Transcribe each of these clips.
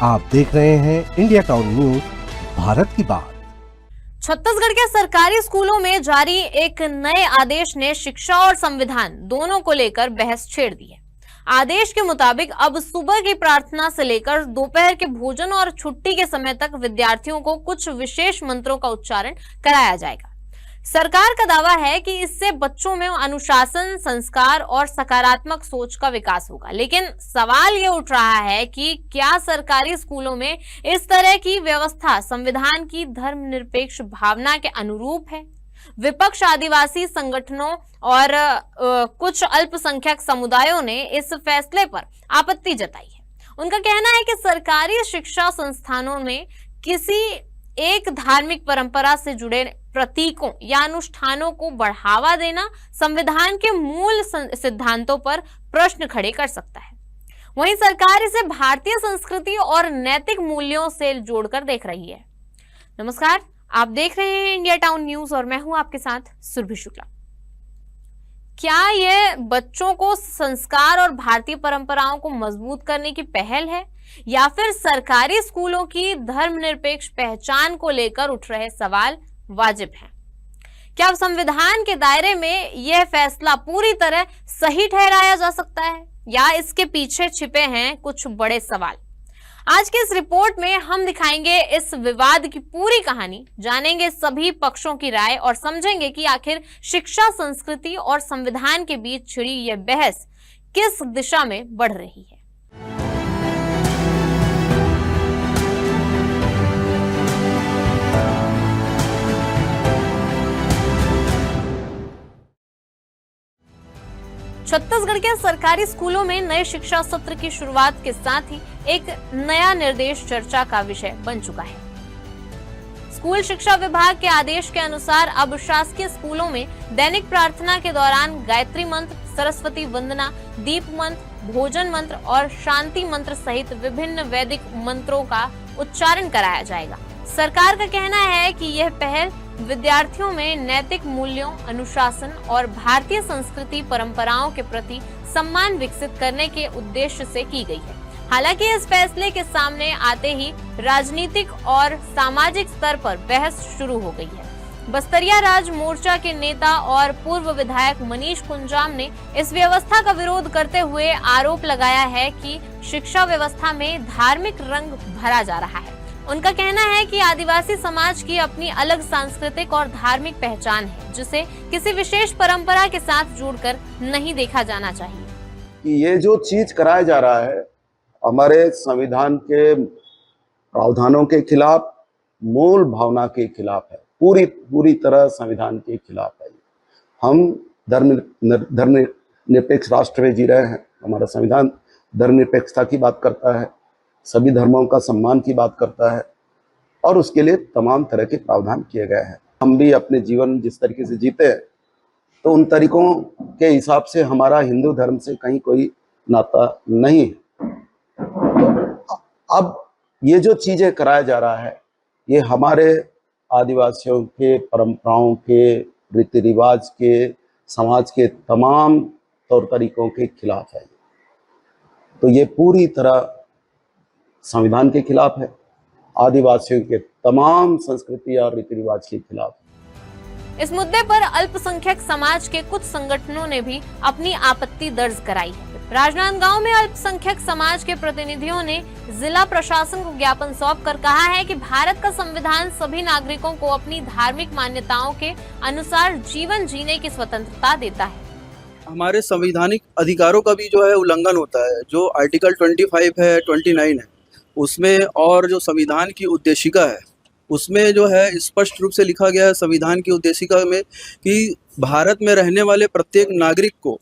आप देख रहे हैं इंडिया टाउन न्यूज, भारत की बात। छत्तीसगढ़ के सरकारी स्कूलों में जारी एक नए आदेश ने शिक्षा और संविधान दोनों को लेकर बहस छेड़ दी है। आदेश के मुताबिक अब सुबह की प्रार्थना से लेकर दोपहर के भोजन और छुट्टी के समय तक विद्यार्थियों को कुछ विशेष मंत्रों का उच्चारण कराया जाएगा। सरकार का दावा है कि इससे बच्चों में अनुशासन, संस्कार और सकारात्मक सोच का विकास होगा। लेकिन सवाल ये उठ रहा है कि क्या सरकारी स्कूलों में इस तरह की व्यवस्था संविधान की धर्मनिरपेक्ष भावना के अनुरूप है? विपक्ष, आदिवासी संगठनों और कुछ अल्पसंख्यक समुदायों ने इस फैसले पर आपत्ति जताई है। उनका कहना है कि सरकारी शिक्षा संस्थानों में किसी एक धार्मिक परंपरा से जुड़े प्रतीकों या अनुष्ठानों को बढ़ावा देना संविधान के मूल सिद्धांतों पर प्रश्न खड़े कर सकता है। वहीं सरकार इसे भारतीय संस्कृति और नैतिक मूल्यों से जोड़कर देख रही है। नमस्कार, आप देख रहे हैं इंडिया टाउन न्यूज और मैं हूं आपके साथ सुरभि शुक्ला। क्या यह बच्चों को संस्कार और भारतीय परंपराओं को मजबूत करने की पहल है या फिर सरकारी स्कूलों की धर्मनिरपेक्ष पहचान को लेकर उठ रहे सवाल वाजिब हैं? क्या संविधान के दायरे में यह फैसला पूरी तरह सही ठहराया जा सकता है या इसके पीछे छिपे हैं कुछ बड़े सवाल? आज की इस रिपोर्ट में हम दिखाएंगे इस विवाद की पूरी कहानी, जानेंगे सभी पक्षों की राय और समझेंगे कि आखिर शिक्षा, संस्कृति और संविधान के बीच छिड़ी यह बहस किस दिशा में बढ़ रही है। छत्तीसगढ़ के सरकारी स्कूलों में नए शिक्षा सत्र की शुरुआत के साथ ही एक नया निर्देश चर्चा का विषय बन चुका है। स्कूल शिक्षा विभाग के आदेश के अनुसार अब शासकीय स्कूलों में दैनिक प्रार्थना के दौरान गायत्री मंत्र, सरस्वती वंदना, दीप मंत्र, भोजन मंत्र और शांति मंत्र सहित विभिन्न वैदिक मंत्रों का उच्चारण कराया जाएगा। सरकार का कहना है कि यह पहल विद्यार्थियों में नैतिक मूल्यों, अनुशासन और भारतीय संस्कृति परंपराओं के प्रति सम्मान विकसित करने के उद्देश्य से की गई है। हालांकि इस फैसले के सामने आते ही राजनीतिक और सामाजिक स्तर पर बहस शुरू हो गई है। बस्तरिया राज मोर्चा के नेता और पूर्व विधायक मनीष कुंजाम ने इस व्यवस्था का विरोध करते हुए आरोप लगाया है कि शिक्षा व्यवस्था में धार्मिक रंग भरा जा रहा है। उनका कहना है कि आदिवासी समाज की अपनी अलग सांस्कृतिक और धार्मिक पहचान है, जिसे किसी विशेष परंपरा के साथ जोड़कर नहीं देखा जाना चाहिए। ये जो चीज कराया जा रहा है हमारे संविधान के प्रावधानों के खिलाफ, मूल भावना के खिलाफ है, पूरी तरह संविधान के खिलाफ है। हम धर्मनिरपेक्ष राष्ट्र में जी रहे हैं। हमारा संविधान धर्मनिरपेक्षता की बात करता है, सभी धर्मों का सम्मान की बात करता है और उसके लिए तमाम तरह के प्रावधान किए गए हैं। हम भी अपने जीवन जिस तरीके से जीते हैं तो उन तरीकों के हिसाब से हमारा हिंदू धर्म से कहीं कोई नाता नहीं है। तो अब ये जो चीजें कराया जा रहा है ये हमारे आदिवासियों के परंपराओं के, रीति रिवाज के, समाज के तमाम तौर तरीकों के खिलाफ है। तो ये पूरी तरह संविधान के खिलाफ है, आदिवासियों के तमाम संस्कृति और रीति रिवाज के खिलाफ। इस मुद्दे पर अल्पसंख्यक समाज के कुछ संगठनों ने भी अपनी आपत्ति दर्ज कराई है। राजनांदगांव में अल्पसंख्यक समाज के प्रतिनिधियों ने जिला प्रशासन को ज्ञापन सौंपकर कहा है कि भारत का संविधान सभी नागरिकों को अपनी धार्मिक मान्यताओं के अनुसार जीवन जीने की स्वतंत्रता देता है। हमारे संवैधानिक अधिकारों का भी जो है उल्लंघन होता है। जो आर्टिकल 25 है, 29 है उसमें, और जो संविधान की उद्देशिका है उसमें जो है स्पष्ट रूप से लिखा गया है संविधान की उद्देशिका में कि भारत में रहने वाले प्रत्येक नागरिक को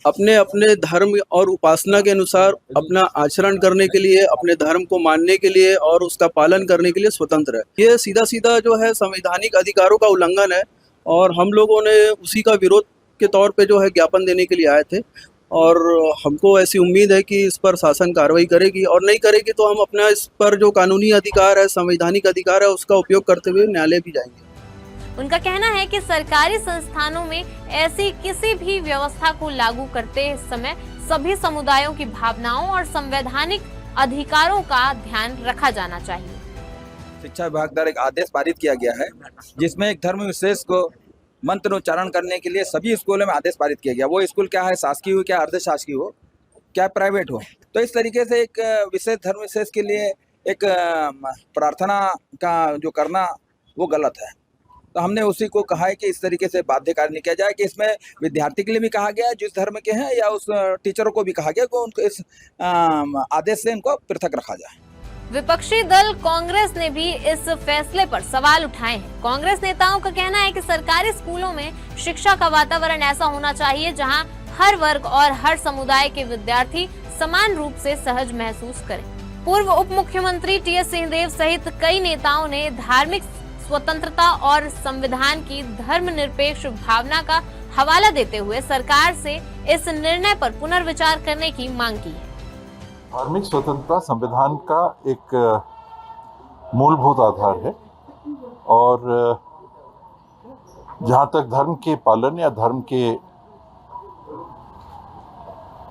अपने अपने धर्म और उपासना के अनुसार अपना आचरण करने के लिए, अपने धर्म को मानने के लिए और उसका पालन करने के लिए स्वतंत्र है। ये सीधा सीधा जो है संवैधानिक अधिकारों का उल्लंघन है और हम लोगों ने उसी का विरोध के तौर पे जो है ज्ञापन देने के लिए आए थे और हमको ऐसी उम्मीद है कि इस पर शासन कार्रवाई करेगी और नहीं करेगी तो हम अपना इस पर जो कानूनी अधिकार है, संवैधानिक अधिकार है, उसका उपयोग करते हुए न्यायालय भी जाएंगे। उनका कहना है कि सरकारी संस्थानों में ऐसी किसी भी व्यवस्था को लागू करते समय सभी समुदायों की भावनाओं और संवैधानिक अधिकारों का ध्यान रखा जाना चाहिए। शिक्षा विभाग द्वारा एक आदेश पारित किया गया है जिसमें एक धर्म विशेष को मंत्रोच्चारण करने के लिए सभी स्कूलों में आदेश पारित किया गया। वो स्कूल क्या है, शासकीय हो, क्या अर्ध शासकीय हो, क्या प्राइवेट हो। तो इस तरीके से एक विशेष धर्म विशेष के लिए एक प्रार्थना का जो करना वो गलत है। तो हमने उसी को कहा है कि इस तरीके से बाध्यकारी नहीं किया जाए, कि इसमें विद्यार्थी के लिए भी कहा गया है जिस धर्म के हैं, या उस टीचरों को भी कहा गया कि उनको इस आदेश से इनको पृथक रखा जाए। विपक्षी दल कांग्रेस ने भी इस फैसले पर सवाल उठाए हैं। कांग्रेस नेताओं का कहना है कि सरकारी स्कूलों में शिक्षा का वातावरण ऐसा होना चाहिए जहां हर वर्ग और हर समुदाय के विद्यार्थी समान रूप से सहज महसूस करें। पूर्व उप मुख्यमंत्री टी.एस. सिंहदेव सहित कई नेताओं ने धार्मिक स्वतंत्रता और संविधान की धर्मनिरपेक्ष भावना का हवाला देते हुए सरकार से इस निर्णय पर पुनर्विचार करने की मांग की है। धार्मिक स्वतंत्रता संविधान का एक मूलभूत आधार है और जहाँ तक धर्म के पालन या धर्म के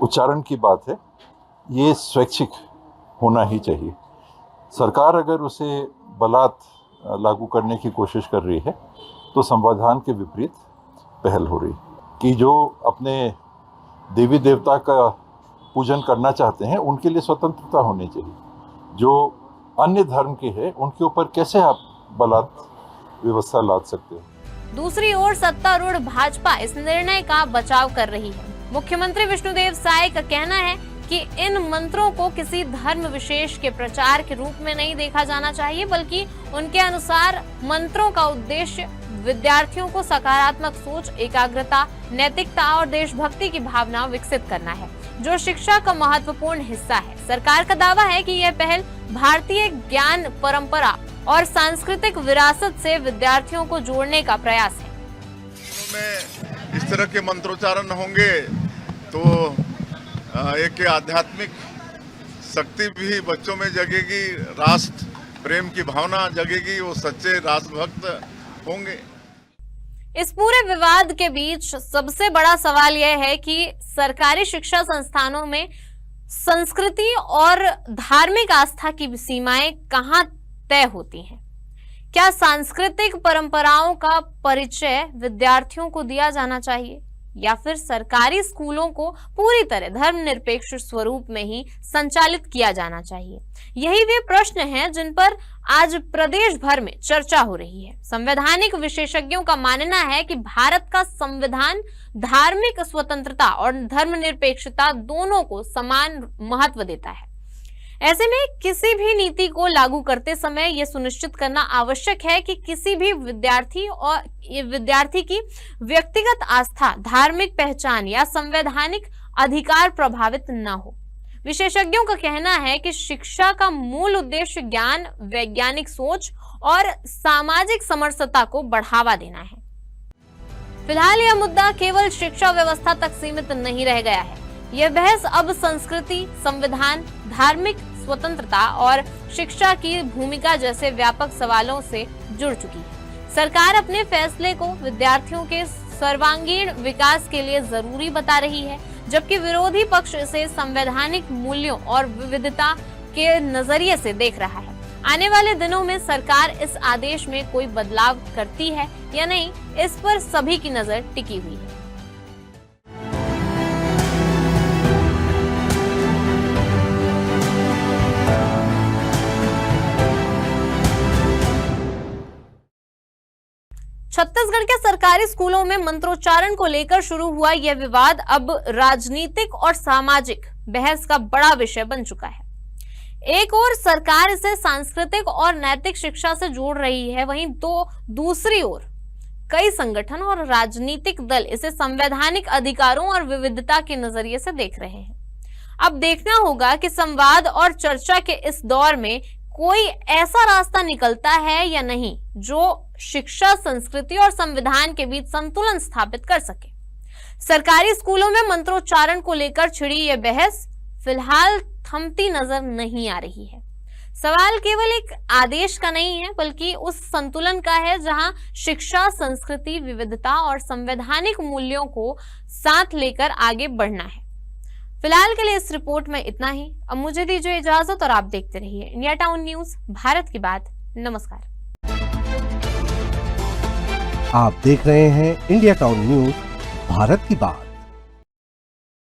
उच्चारण की बात है, ये स्वैच्छिक होना ही चाहिए। सरकार अगर उसे बलात् लागू करने की कोशिश कर रही है तो संविधान के विपरीत पहल हो रही है कि जो अपने देवी देवता का पूजन करना चाहते हैं उनके लिए स्वतंत्रता होनी चाहिए, जो अन्य धर्म के हैं उनके ऊपर कैसे आप बलात् व्यवस्था लाद सकते हो। दूसरी ओर सत्तारूढ़ भाजपा इस निर्णय का बचाव कर रही है। मुख्यमंत्री विष्णुदेव साय का कहना है कि इन मंत्रों को किसी धर्म विशेष के प्रचार के रूप में नहीं देखा जाना चाहिए, बल्कि उनके अनुसार मंत्रों का उद्देश्य विद्यार्थियों को सकारात्मक सोच, एकाग्रता, नैतिकता और देशभक्ति की भावना विकसित करना है, जो शिक्षा का महत्वपूर्ण हिस्सा है। सरकार का दावा है कि यह पहल भारतीय ज्ञान परंपरा और सांस्कृतिक विरासत से विद्यार्थियों को जोड़ने का प्रयास है। में इस तरह के मंत्रोच्चारण होंगे तो एक आध्यात्मिक शक्ति भी बच्चों में जगेगी, राष्ट्र प्रेम की भावना जगेगी, वो सच्चे राष्ट्रभक्त होंगे। इस पूरे विवाद के बीच सबसे बड़ा सवाल यह है कि सरकारी शिक्षा संस्थानों में संस्कृति और धार्मिक आस्था की सीमाएं कहां तय होती हैं। क्या सांस्कृतिक परंपराओं का परिचय विद्यार्थियों को दिया जाना चाहिए या फिर सरकारी स्कूलों को पूरी तरह धर्मनिरपेक्ष स्वरूप में ही संचालित किया जाना चाहिए? यही वे प्रश्न हैं जिन पर आज प्रदेश भर में चर्चा हो रही है। संवैधानिक विशेषज्ञों का मानना है कि भारत का संविधान धार्मिक स्वतंत्रता और धर्मनिरपेक्षता दोनों को समान महत्व देता है। ऐसे में किसी भी नीति को लागू करते समय यह सुनिश्चित करना आवश्यक है कि किसी भी विद्यार्थी की व्यक्तिगत आस्था, धार्मिक पहचान या संवैधानिक अधिकार प्रभावित न हो। विशेषज्ञों का कहना है कि शिक्षा का मूल उद्देश्य ज्ञान, वैज्ञानिक सोच और सामाजिक समरसता को बढ़ावा देना है। फिलहाल यह मुद्दा केवल शिक्षा व्यवस्था तक सीमित नहीं रह गया है। यह बहस अब संस्कृति, संविधान, धार्मिक स्वतंत्रता और शिक्षा की भूमिका जैसे व्यापक सवालों से जुड़ चुकी है। सरकार अपने फैसले को विद्यार्थियों के सर्वांगीण विकास के लिए जरूरी बता रही है, जबकि विरोधी पक्ष इसे संवैधानिक मूल्यों और विविधता के नजरिए से देख रहा है। आने वाले दिनों में सरकार इस आदेश में कोई बदलाव करती है या नहीं, इस पर सभी की नजर टिकी हुई है। छत्तीसगढ़ के सरकारी स्कूलों में मंत्रोच्चारण को लेकर शुरू हुआ यह विवाद अब राजनीतिक और सामाजिक बहस का बड़ा विषय बन चुका है। एक ओर सरकार इसे सांस्कृतिक और नैतिक शिक्षा से जोड़ रही है, वहीं दूसरी ओर कई संगठन और राजनीतिक दल इसे संवैधानिक अधिकारों और विविधता के नजरिए से देख रहे हैं। अब देखना होगा कि संवाद और चर्चा के इस दौर में कोई ऐसा रास्ता निकलता है या नहीं जो शिक्षा, संस्कृति और संविधान के बीच संतुलन स्थापित कर सके। सरकारी स्कूलों में मंत्रोच्चारण को लेकर छिड़ी यह बहस फिलहाल थमती नजर नहीं आ रही है। सवाल केवल एक आदेश का नहीं है, बल्कि उस संतुलन का है जहां शिक्षा, संस्कृति, विविधता और संवैधानिक मूल्यों को साथ लेकर आगे बढ़ना है। फिलहाल के लिए इस रिपोर्ट में इतना ही। अब मुझे दीजिए इजाजत और आप देखते रहिए इंडिया टाउन न्यूज, भारत की बात। नमस्कार। आप देख रहे हैं इंडिया टाउन न्यूज, भारत की बात।